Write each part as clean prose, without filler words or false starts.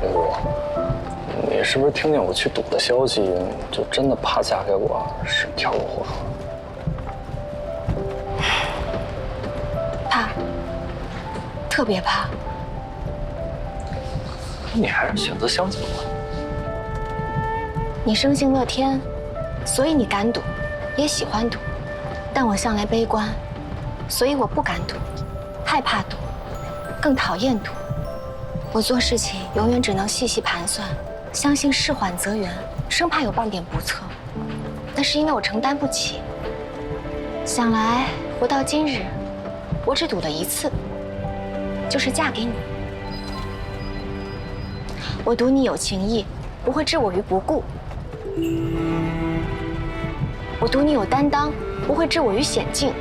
我，你是不是听见我去赌的消息，就真的怕嫁给我，是跳入火河？怕，特别怕。你还是选择相信我。你生性乐天，所以你敢赌，也喜欢赌。但我向来悲观，所以我不敢赌，害怕赌，更讨厌赌。我做事情永远只能细细盘算，相信事缓则圆，生怕有半点不测。那是因为我承担不起。想来活到今日，我只赌了一次，就是嫁给你。我赌你有情义，不会置我于不顾；我赌你有担当，不会置我于险境；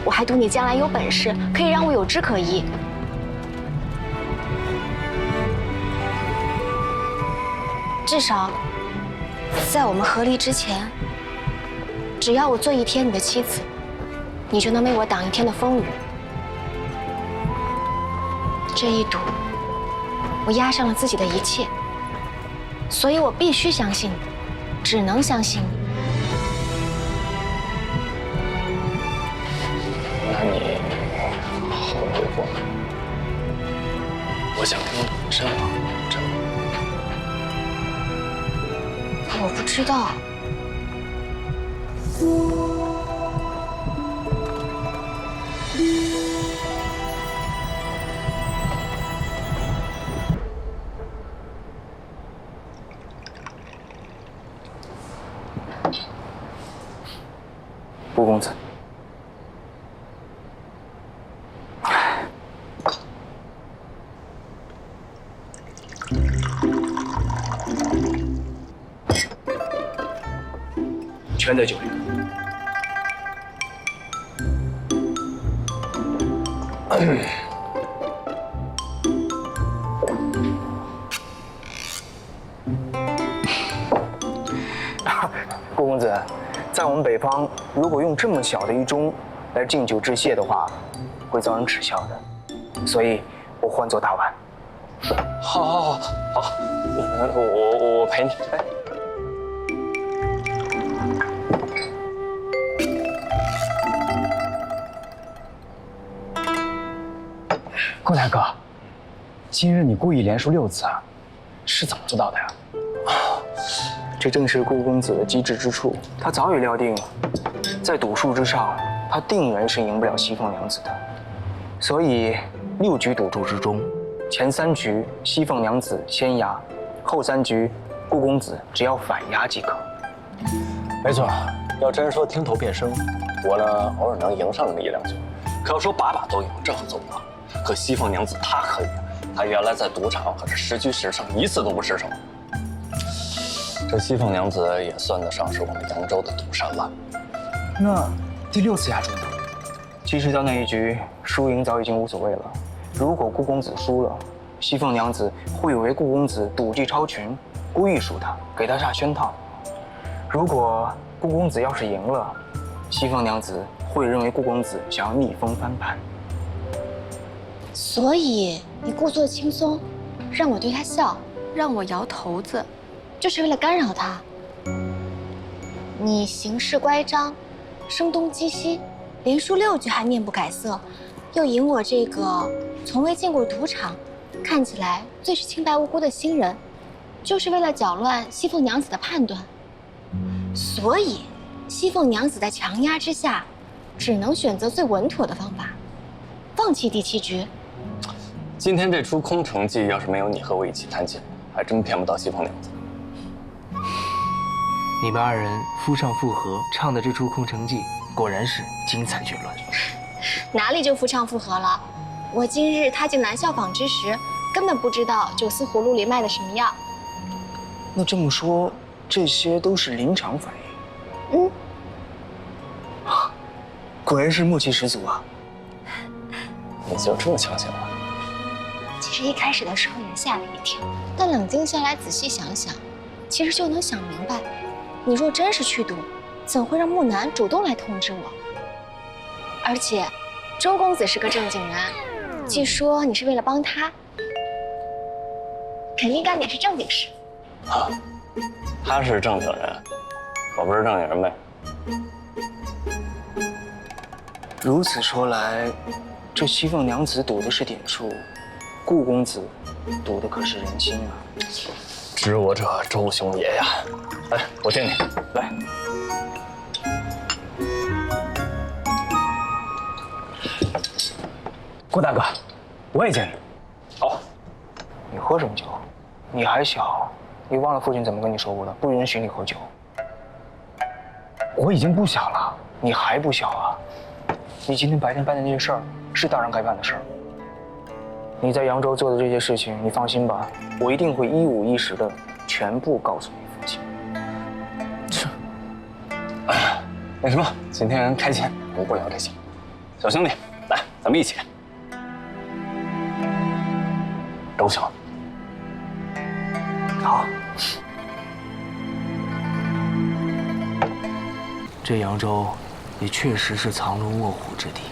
我还赌你将来有本事，可以让我有枝可依。至少，在我们合离之前，只要我做一天你的妻子，你就能为我挡一天的风雨。这一赌，我押上了自己的一切，所以我必须相信你，只能相信你。那你后悔过吗？我想跟你深房，真的。我不知道。顾公子，全在酒里。顾公子，在我们北方，如果用这么小的一盅来敬酒致谢的话，会遭人耻笑的，所以我换作大碗。好，我陪你。哎。顾大哥，今日你故意连输6次，是怎么做到的呀？这正是顾公子的机智之处。他早已料定，在赌术之上，他定然是赢不了西凤娘子的。所以6局赌注之中，前3局西凤娘子先压，后3局顾公子只要反压即可。没错，要真说听头变声，我呢偶尔能赢上那么1、2局，可要说把把都赢，这可做不到。可西凤娘子她可以，她原来在赌场可是10局10胜，1次都不失手。这西凤娘子也算得上是我们扬州的赌神了。那第6次压中呢？其实到那一局，输赢早已经无所谓了。如果顾公子输了，西凤娘子会以为顾公子赌技超群，故意输他，给他下圈套。如果顾公子要是赢了，西凤娘子会认为顾公子想要逆风翻盘。所以你故作轻松，让我对他笑，让我摇头子，就是为了干扰他。你行事乖张，声东击西，连输6局还面不改色，又赢我这个从未进过赌场，看起来最是清白无辜的新人，就是为了搅乱西凤娘子的判断。所以，西凤娘子在强压之下，只能选择最稳妥的方法，放弃第7局。今天这出空城计，要是没有你和我一起弹琴，还真骗不到西凤娘子。你们2人夫唱妇和唱的这出空城计，果然是精彩绝伦。哪里就夫唱妇和了？我今日踏进南校坊之时，根本不知道酒丝葫芦里卖的什么药。那这么说，这些都是临场反应。果然是默契十足啊！你就这么相信了？其实一开始的时候也吓了一跳，但冷静下来仔细想想，其实就能想明白，你若真是去赌，怎会让木南主动来通知我？而且，周公子是个正经人，据说你是为了帮他，肯定干点是正经事。啊，他是正经人，我不是正经人呗。如此说来，这西凤娘子赌的是点数，顾公子赌的可是人心啊！知我者周兄也呀！来，我敬你。来，顾大哥，我也敬你。好，你喝什么酒？你还小，你忘了父亲怎么跟你说过的，不允许你喝酒。我已经不小了，你还不小啊？你今天白天办的那些事儿，是大人该办的事儿。你在扬州做的这些事情，你放心吧，我一定会一五一十的全部告诉你父亲。那什么，今天开钱，我们不聊这些。小兄弟，来，咱们一起。周兄，好。这扬州也确实是藏龙卧虎之地。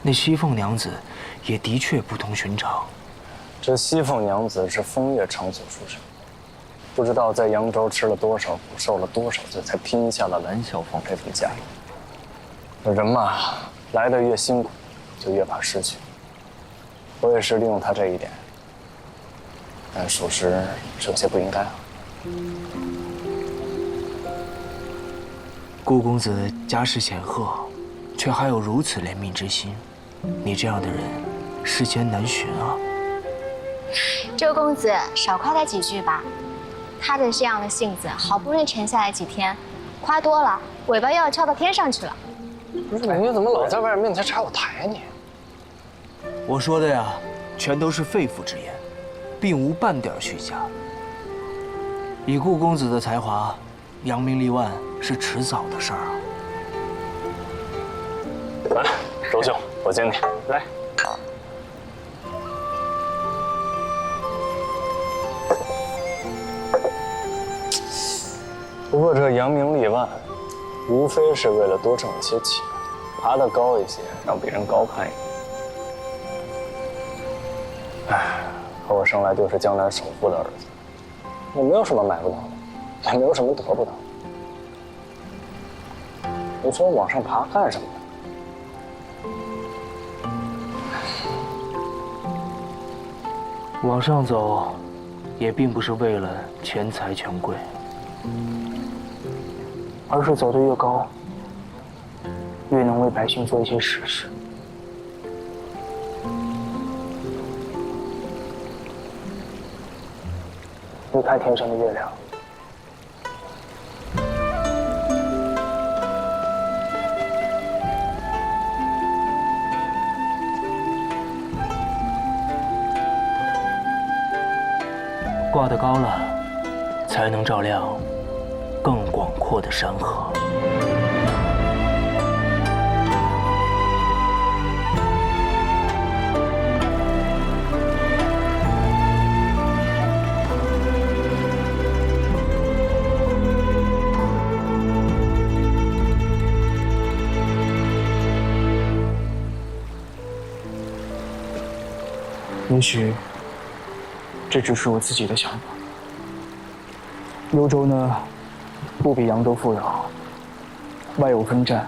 那西凤娘子也的确不同寻常。这西凤娘子是枫叶城所出身，不知道在扬州吃了多少苦，受了多少罪，才拼下了蓝小凤这副家业。人嘛，来得越辛苦，就越怕失去。我也是利用她这一点，但属实是有些不应该啊。顾公子家世显赫，却还有如此怜悯之心，你这样的人，世间难寻啊！周公子少夸他几句吧，他的这样的性子，好不容易沉下来几天，夸多了，尾巴又要翘到天上去了。不是你怎么老在外人面前拆我台呢？我说的呀，全都是肺腑之言，并无半点虚假。以顾公子的才华，扬名立万是迟早的事儿啊！来，周兄，我敬你。来。不过这扬名立万，无非是为了多挣一些钱，爬得高一些，让别人高看一眼。唉，可我生来就是江南首富的儿子，我没有什么买不到的，也没有什么得不到的。你说往上爬干什么呢？往上走，也并不是为了钱财权贵，而是走得越高，越能为百姓做一些实事。你看天上的月亮，挂得高了，才能照亮更广阔的山河。也许这只是我自己的想法。幽州呢，不比扬州富饶，外有分战，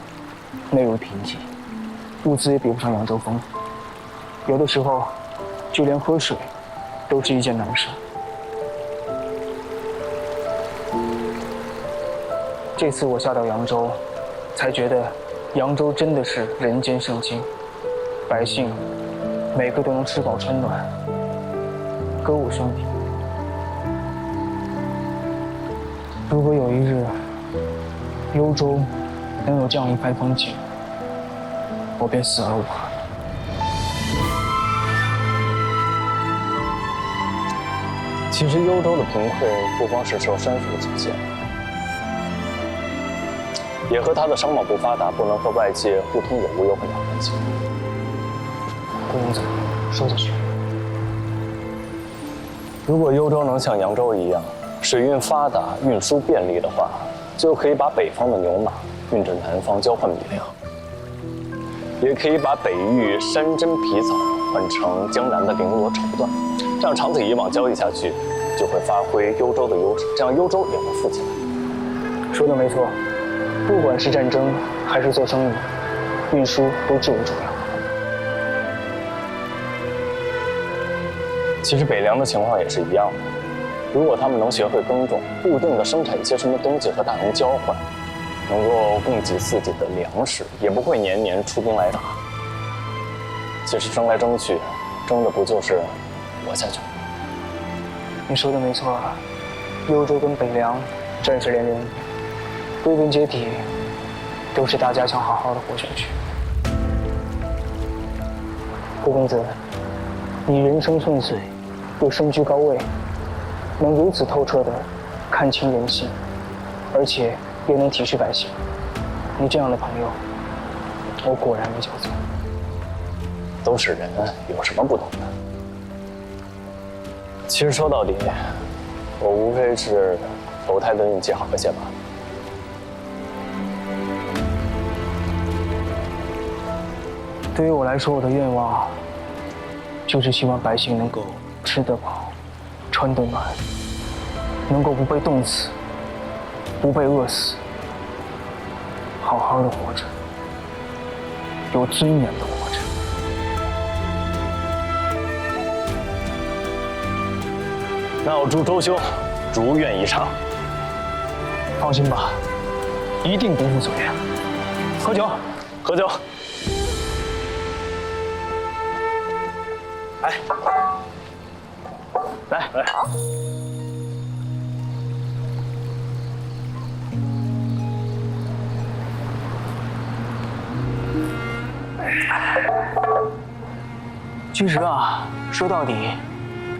内有贫瘠，物资也比不上扬州丰富。有的时候，就连喝水都是一件难事。这次我下到扬州，才觉得扬州真的是人间圣境，百姓每个都能吃饱穿暖，歌舞升平。如果有一日，幽州能有这样一番风景，我便死而无憾。其实幽州的贫困不光是受山水所限，也和它的商贸不发达，不能和外界互通有无有很大关系。顾公子，说下去。如果幽州能像扬州一样，水运发达、运输便利的话，就可以把北方的牛马运至南方交换米粮，也可以把北域山珍皮草换成江南的绫罗绸缎，这样长此以往交易下去，就会发挥幽州的优势，这样幽州也会富起来。说的没错，不管是战争还是做生意，运输都至为重要。其实北凉的情况也是一样的，如果他们能学会耕种，固定的生产一些什么东西和大唐交换，能够供给自己的粮食，也不会年年出兵来打。其实争来争去，争的不就是活下去吗？你说的没错，幽州跟北凉战事连连，归根结底都是大家想好好的活下去。顾公子，你人生顺遂，又身居高位，能如此透彻的看清人性，而且又能体恤百姓，你这样的朋友，我果然没叫错。都是人，有什么不同的？其实说到底，我无非是投胎的运气好一些吧。对于我来说，我的愿望就是希望百姓能够吃得饱，穿得暖，能够不被冻死，不被饿死，好好的活着，有尊严的活着。那我祝周兄如愿以偿。放心吧，一定不负所愿。喝酒，喝酒。来，来。其实啊，说到底，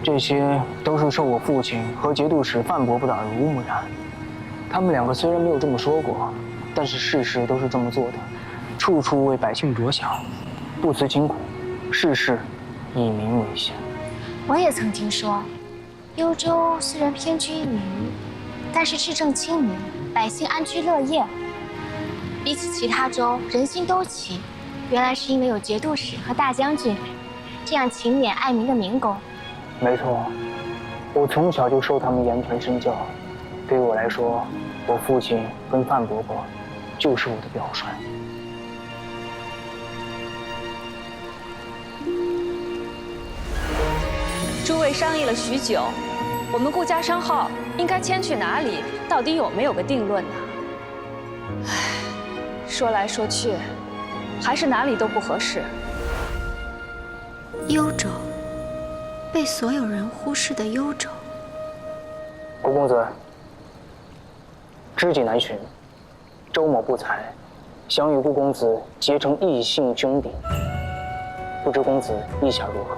这些都是受我父亲和节度使范伯伯的耳濡目染。他们两个虽然没有这么说过，但是事事都是这么做的，处处为百姓着想，不辞辛苦，事事以民为先。我也曾听说，幽州虽然偏居一隅，但是治政清明，百姓安居乐业。比起其他州，人心都齐，原来是因为有节度使和大将军这样勤勉爱民的民工。没错，我从小就受他们言传身教。对于我来说，我父亲跟范伯伯就是我的表率。诸位商议了许久，我们顾家商号应该迁去哪里，到底有没有个定论呢？唉，说来说去，还是哪里都不合适。幽州，被所有人忽视的幽州。顾公子，知己难寻，周某不才，想与顾公子结成异姓兄弟，不知公子意下如何？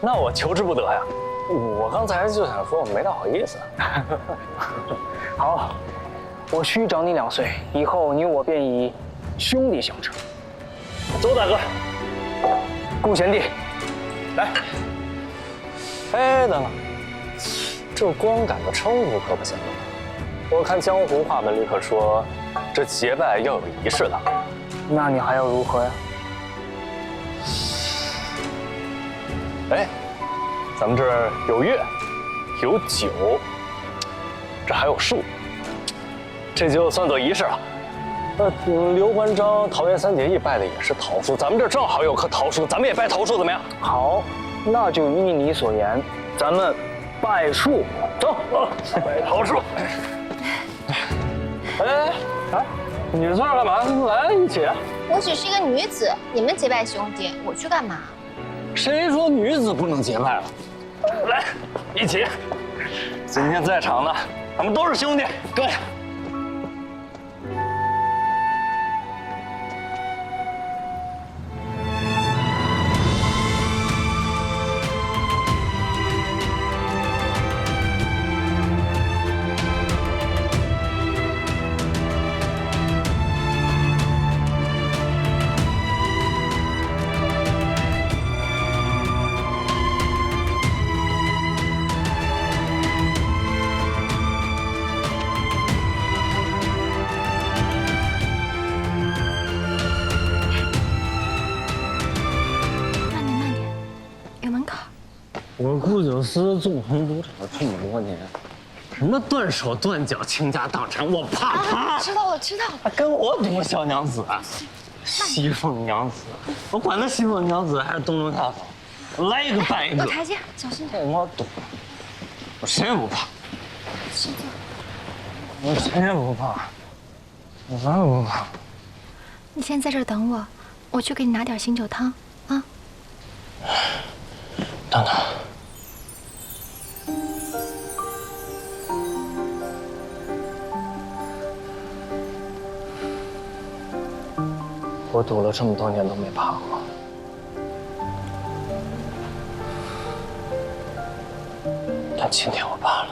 那我求之不得呀！我刚才就想说，我没大好意思。好，我虚长你2岁，以后你我便以兄弟相称。走，大哥。顾贤弟，来。哎，等等，这光赶个称呼可不行了。我看江湖话本里可说，这结拜要有仪式的。那你还要如何呀？哎，咱们这儿有乐，有酒，这还有树，这就算作仪式了。刘关张、桃园3结义拜的也是桃树，咱们这正好有棵桃树，咱们也拜桃树怎么样？好，那就依你所言，咱们拜树，走，拜桃树。哎，你这干嘛？来一起。我只是一个女子，你们结拜兄弟，我去干嘛？谁说女子不能结拜了？来，一起。今天在场的，咱们都是兄弟，搁下。我顾九思纵横赌场这么多年，什么断手断脚、倾家荡产，我怕他。知道了，知道了。还跟我赌小娘子啊？西凤娘子，我管他西凤娘子还是东城大嫂，我来一个败一个。有台阶，小心点。跟我赌，我谁也不怕。我谁也不怕，我啥也不怕。你先在这儿等我，我去给你拿点醒酒汤啊。等等。我赌了这么多年都没怕过，但今天我怕了。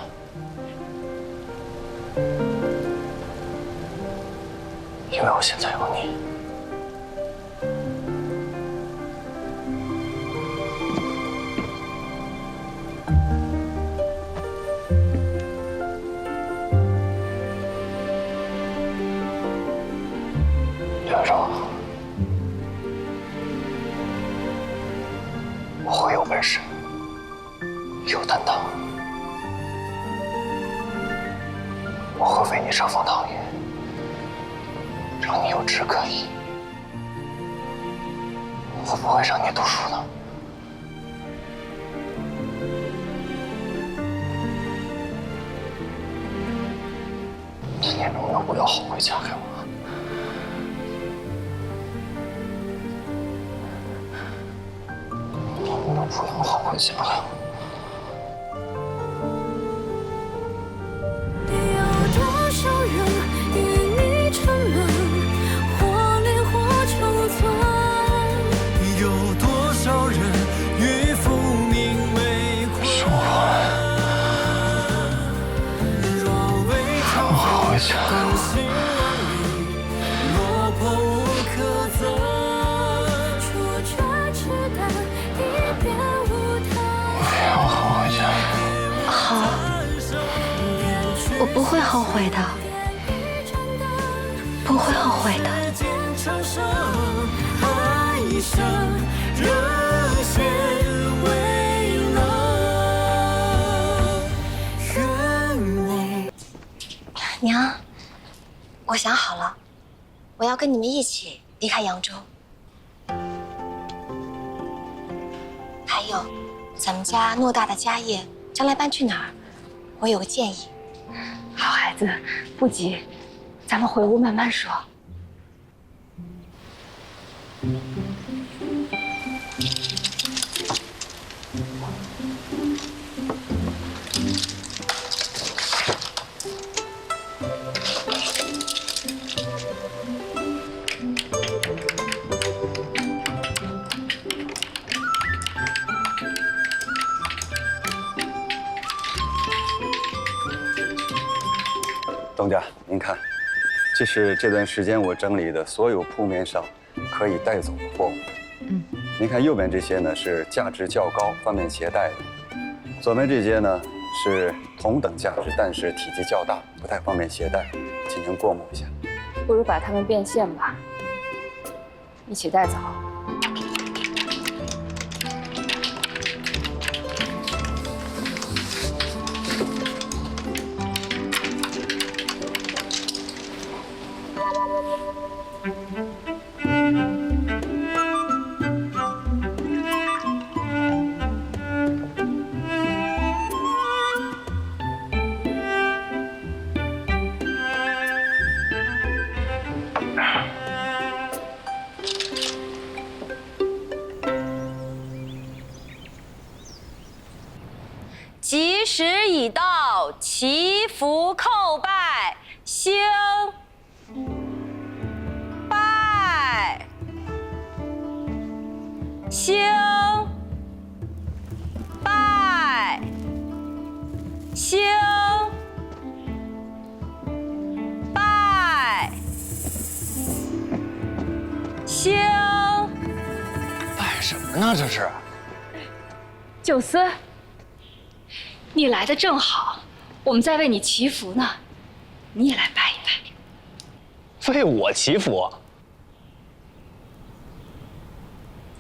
因为我现在有你。梁柔，我会有本事，有担当，我会为你遮风挡雨。让你有志可依，我不会让你读书的。今天能不能不要后悔嫁给我？能不能不要后悔嫁给我？有多少人与你沉沦？有多少人与浮名为困？若为逃避，甘心万里，落魄无可责。出绝之感，一别无他。不要后悔嫁给我。好，我不会后悔的，不会后悔的。热血为了愿望。娘，我想好了，我要跟你们一起离开扬州。还有，咱们家偌大的家业，将来搬去哪儿？我有个建议。好孩子，不急，咱们回屋慢慢说。东家，您看，这是这段时间我整理的所有铺面上可以带走的货物。您看右边这些呢是价值较高、方便携带的，左边这些呢是同等价值，但是体积较大，不太方便携带，请您过目一下。不如把它们变现吧，一起带走。吉时已到，祈福叩拜，兴拜，兴拜，兴拜，兴。拜什么呢？这是？九思，你来的正好，我们在为你祈福呢，你也来拜一拜。为我祈福？